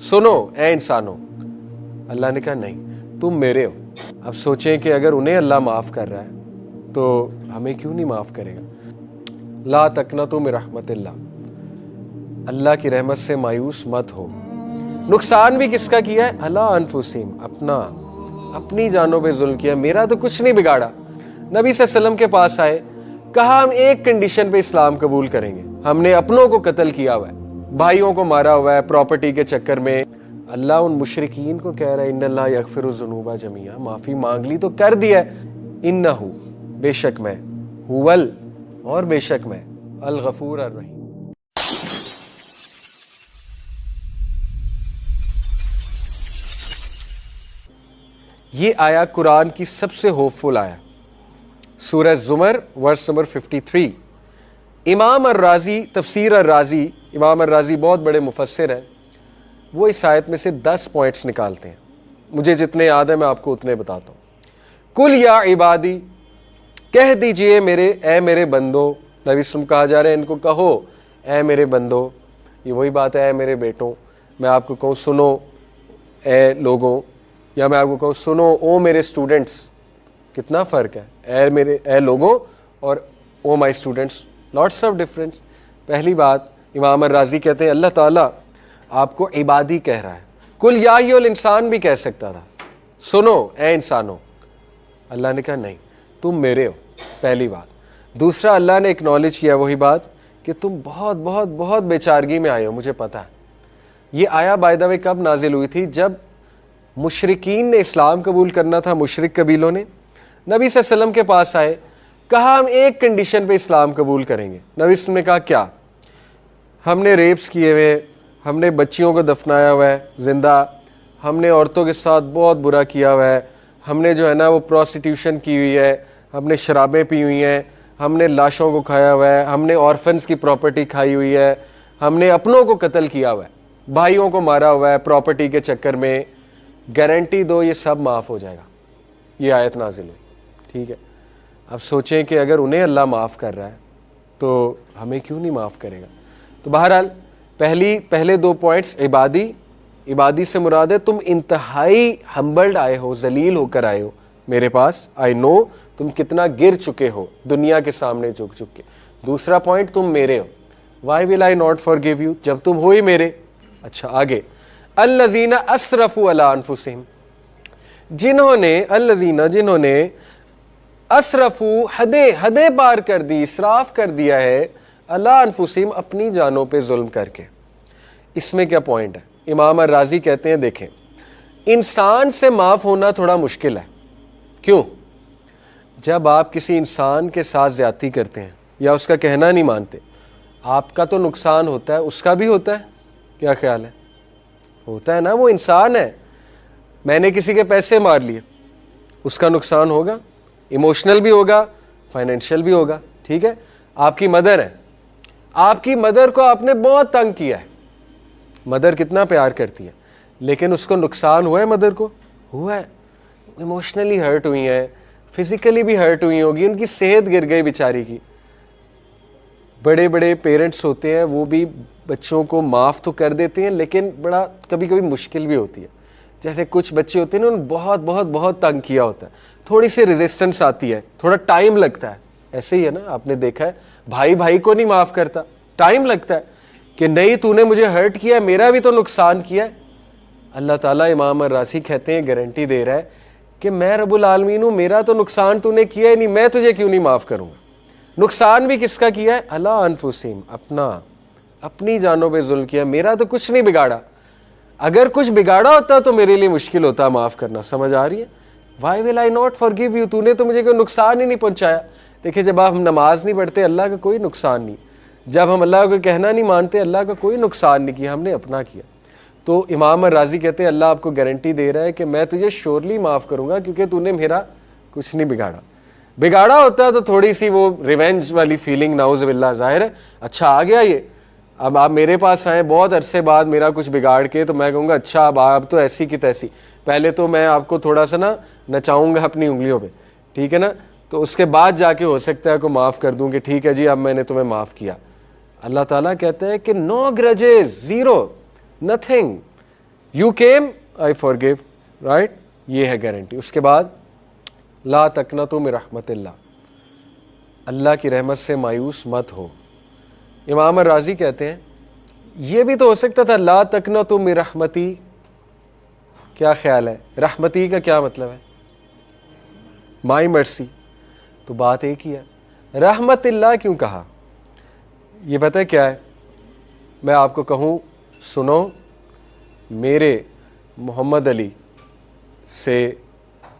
सुनो ए इंसानों। अल्लाह ने कहा नहीं, तुम मेरे हो। अब सोचें कि अगर उन्हें अल्लाह माफ़ कर रहा है तो हमें क्यों नहीं माफ़ करेगा। ला तकनतु मिन रहमतिल्लाह, अल्लाह की रहमत से मायूस मत हो। नुकसान भी किसका किया है? अला अनफुसिम, अपनी जानों पे जुल्म किया, मेरा तो कुछ नहीं बिगाड़ा। नबी सल्लल्लाहु अलैहि वसल्लम के पास आए, कहा हम एक कंडीशन पे इस्लाम कबूल करेंगे, हमने अपनों को कत्ल किया हुआ है, भाइयों को मारा हुआ है प्रॉपर्टी के चक्कर में। अल्लाह उन मुशरिकीन को कह रहा है इन्नल्लाह यगफिरु ज़ुनूबा जमीआ, माफ़ी मांग ली तो कर दिया है। इन्नहु, बेशक मैं, हुवल, और बेशक मैं, अल गफूर अर रहीम। ये आया कुरान की सबसे होपफुल आया, सूरह ज़ुमर वर्स नंबर 53। इमाम अर्राज़ी, तफसीर अर्राज़ी, इमाम अर्राज़ी बहुत बड़े मुफस्सिर हैं, वो इस आयत में से 10 पॉइंट्स निकालते हैं। मुझे जितने याद है मैं आपको उतने बताता हूँ। कुल या इबादी, कह दीजिए मेरे बंदो। नबी सल्लल्लाहु कहा जा रहा है इनको कहो ए मेरे बंदो। ये वही बात है, ए मेरे बेटों। मैं आपको कहूँ सुनो ए लोगों, या मैं आपको कहूँ सुनो ओ मेरे स्टूडेंट्स। कितना फ़र्क है, ए लोगों और oh my students, lots of difference. पहली बात, इमाम अर्राज़ी कहते हैं अल्लाह ताला आपको इबादी कह रहा है। कुल या अय्युहल इंसान भी कह सकता था, सुनो ए इंसानों। अल्लाह ने कहा नहीं, तुम मेरे हो, पहली बात। दूसरा, अल्लाह ने एक्नॉलेज किया वही बात कि तुम बहुत बहुत बहुत बेचारगी में आए हो, मुझे पता है। ये आया बाय द वे कब नाजिल हुई थी? जब मुशरिकीन ने इस्लाम कबूल करना था, मुशरिक कबीलों ने नबी सल्लल्लाहु अलैहि वसल्लम के पास आए, कहा हम एक कंडीशन पे इस्लाम कबूल करेंगे। नबी सल्लल्लाहु ने कहा क्या? हमने रेप्स किए हुए, हमने बच्चियों को दफनाया हुआ है जिंदा, हमने औरतों के साथ बहुत बुरा किया हुआ है, हमने जो है ना वो प्रोस्टिट्यूशन की हुई है, हमने शराबें पी हुई हैं, हमने लाशों को खाया हुआ है, हमने ऑर्फन्स की प्रॉपर्टी खाई हुई है, हमने अपनों को कत्ल किया हुआ है, भाइयों को मारा हुआ है प्रॉपर्टी के चक्कर में। गारंटी दो ये सब माफ़ हो जाएगा। ये आयत नाजिल हुई, ठीक है। अब सोचें कि अगर उन्हें अल्लाह माफ़ कर रहा है तो हमें क्यों नहीं माफ़ करेगा। तो बहरहाल पहले 2 पॉइंट्स, इबादी से मुराद है तुम इंतहाई हम्बल्ड आए हो, जलील होकर आए हो मेरे पास। आई नो तुम कितना गिर चुके हो दुनिया के सामने झुक झुक के। दूसरा पॉइंट, तुम मेरे हो। Why will I not forgive you, जब तुम हो ही मेरे। अच्छा आगे, अल्लज़ीना असरफू अला अनफुसिहिम, जिन्होंने असरफू हदे पार कर दी, इसराफ कर दिया है, अला अनफुसिहिम अपनी जानों पे जुल्म करके। इसमें क्या पॉइंट है? इमाम अर्राज़ी कहते हैं देखें, इंसान से माफ़ होना थोड़ा मुश्किल है। क्यों? जब आप किसी इंसान के साथ ज़्यादती करते हैं या उसका कहना नहीं मानते, आपका तो नुकसान होता है, उसका भी होता है। क्या ख्याल है? होता है ना, वो इंसान है। मैंने किसी के पैसे मार लिए, उसका नुकसान होगा, इमोशनल भी होगा, फाइनेंशियल भी होगा, ठीक है। आपकी मदर है, आपकी मदर को आपने बहुत तंग किया है, मदर कितना प्यार करती है, लेकिन उसको नुकसान हुआ है, मदर को हुआ है, इमोशनली हर्ट हुई है, फिजिकली भी हर्ट हुई होगी, उनकी सेहत गिर गई बेचारी की। बड़े बड़े पेरेंट्स होते हैं, वो भी बच्चों को माफ़ तो कर देते हैं, लेकिन बड़ा कभी कभी मुश्किल भी होती है। जैसे कुछ बच्चे होते हैं ना, उन्होंने बहुत बहुत बहुत तंग किया होता है, थोड़ी सी रेजिस्टेंस आती है, थोड़ा टाइम लगता है। ऐसे ही है ना, आपने देखा है भाई भाई को नहीं माफ़ करता, टाइम लगता है कि नहीं तूने मुझे हर्ट किया है, मेरा भी तो नुकसान किया है। अल्लाह ताला, इमाम अर्राज़ी कहते हैं, गारंटी दे रहा है कि मैं रब्बुल आलमीन हूँ, मेरा तो नुकसान तूने किया ही नहीं, मैं तुझे क्यों नहीं माफ़ करूँगा। नुकसान भी किसका किया है? अला अनफुसिहिम, अपनी जानों पे जुल्म किया, मेरा तो कुछ नहीं बिगाड़ा। अगर कुछ बिगाड़ा होता तो मेरे लिए मुश्किल होता माफ़ करना। समझ आ रही है? Why will I not forgive you, तूने तो मुझे कोई नुकसान ही नहीं पहुँचाया। देखिए, जब आप हम नमाज नहीं पढ़ते, अल्लाह का कोई नुकसान नहीं। जब हम अल्लाह को कहना नहीं मानते, अल्लाह का कोई नुकसान नहीं किया, हमने अपना किया। तो इमाम अर्राज़ी कहते हैं अल्लाह आपको गारंटी दे रहा है कि मैं तुझे श्योरली माफ़ करूँगा, क्योंकि तूने मेरा कुछ नहीं बिगाड़ा होता तो थोड़ी सी वो रिवेंज वाली फीलिंग नाउज़ बिल्लाह ज़ाहिर है। अच्छा आ गया ये, अब आप मेरे पास आए बहुत अरसे बाद मेरा कुछ बिगाड़ के, तो मैं कहूँगा अच्छा अब आप तो ऐसी की तैसी, पहले तो मैं आपको थोड़ा सा ना नचाऊँगा अपनी उंगलियों पे, ठीक है ना, तो उसके बाद जाके हो सकता है को माफ़ कर दूँ कि ठीक है जी अब मैंने तुम्हें माफ़ किया। अल्लाह ताला कहता है कि no grudges, zero, nothing, you came I forgive, right, یہ ہے گارنٹی. اس کے بعد لا تقنطوا من رحمت اللہ, اللہ کی رحمت سے مایوس مت ہو. امام الرازی کہتے ہیں یہ بھی تو ہو سکتا تھا لا تقنطوا من رحمتی. کیا خیال ہے رحمتی کا کیا مطلب ہے؟ مائی مرسی. تو بات ایک ہی ہے, رحمت اللہ کیوں کہا؟ یہ پتہ ہے کیا ہے؟ میں آپ کو کہوں سنو, میرے محمد علی سے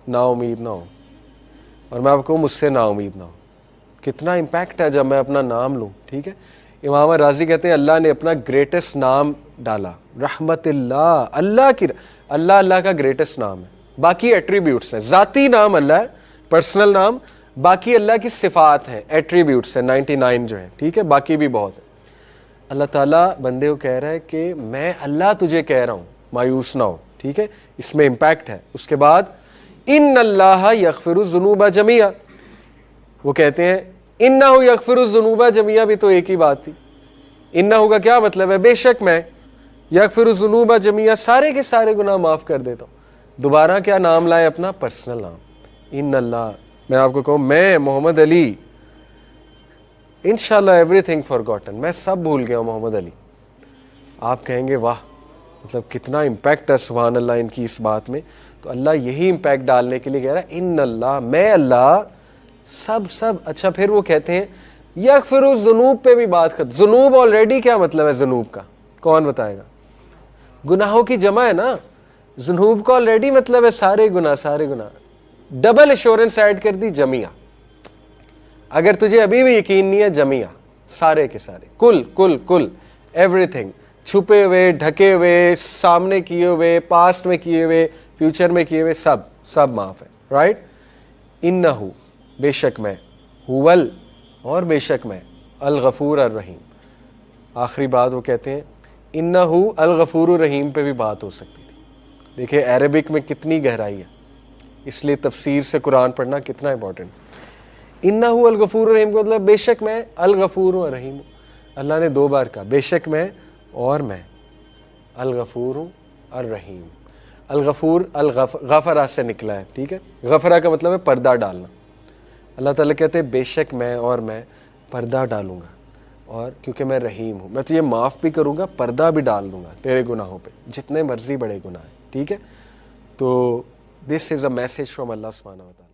نا امید نہ ہو, اور میں آپ کو کہوں مجھ سے نا امید نہ ہو. کتنا امپیکٹ ہے جب میں اپنا نام لوں, ٹھیک ہے. امام راضی کہتے ہیں اللہ نے اپنا گریٹسٹ نام ڈالا, رحمت اللہ. اللہ اللہ کا گریٹسٹ نام ہے, باقی ایٹریبیوٹس ہیں. ذاتی نام اللہ ہے, پرسنل نام, باقی اللہ کی صفات ہیں, ایٹریبیوٹس ہیں 99 جو ہیں, ٹھیک ہے, باقی بھی بہت ہیں. اللہ تعالیٰ بندے کو کہہ رہا ہے کہ میں اللہ تجھے کہہ رہا ہوں مایوس نہ ہو, ٹھیک ہے. اس میں امپیکٹ ہے. اس کے بعد ان اللہ یغفر الذنوب جمیعا, وہ کہتے ہیں انہ یغفر الذنوب جمیعا بھی تو ایک ہی بات تھی. انہ کا کیا مطلب ہے؟ بے شک میں یغفر الذنوب جمیعا سارے کے سارے گناہ معاف کر دیتا ہوں. دوبارہ کیا نام لائے؟ اپنا پرسنل نام, ان اللہ. میں آپ کو کہوں میں محمد علی انشاءاللہ ایوری تھنگ فارگوٹن, میں سب بھول گیا ہوں محمد علی. آپ کہیں گے واہ, مطلب کتنا امپیکٹ ہے سبحان اللہ ان کی اس بات میں. تو اللہ یہی امپیکٹ ڈالنے کے لیے کہہ رہا ہے ان اللہ, میں اللہ سب. اچھا پھر وہ کہتے ہیں یغفر الذنوب پہ بھی بات کر. ذنوب آلریڈی کیا مطلب ہے ذنوب کا؟ کون بتائے گا؟ گناہوں کی جمع ہے نا. ذنوب کا آلریڈی مطلب ہے سارے گناہ. ڈبل ایشورنس ایڈ کر دی, جمیعہ. اگر تجھے ابھی بھی یقین نہیں ہے, جمیعہ سارے کے سارے, کل ایوری تھنگ, چھپے ہوئے, ڈھکے ہوئے, سامنے کیے ہوئے, پاسٹ میں کیے ہوئے, فیوچر میں کیے ہوئے, سب معاف ہے, رائٹ. انہو بے شک میں, ہول اور بے شک میں, الغفور الرحیم. آخری بات وہ کہتے ہیں انہو الغفور الرحیم پہ بھی بات ہو سکتی تھی. دیکھیں عربک میں کتنی گہرائی ہے, اس لیے تفسیر سے قرآن پڑھنا کتنا امپورٹنٹ. انہو الغفور الرحیم کا مطلب بے شک میں الغفور ہوں الرحیم ہوں. اللہ نے 2 بار کہا بے شک میں اور میں الغفور ہوں الرحیم. الغفور غفرہ سے نکلا ہے, ٹھیک ہے. غفرہ کا مطلب ہے پردہ ڈالنا. اللہ تعالیٰ کہتے ہیں بے شک میں اور میں پردہ ڈالوں گا, اور کیونکہ میں رحیم ہوں, میں تجھے معاف بھی کروں گا, پردہ بھی ڈال دوں گا تیرے گناہوں پہ, جتنے مرضی بڑے گناہ ہیں, ٹھیک ہے. تو دس از اے میسج فرام اللہ سبحانہ و تعالیٰ.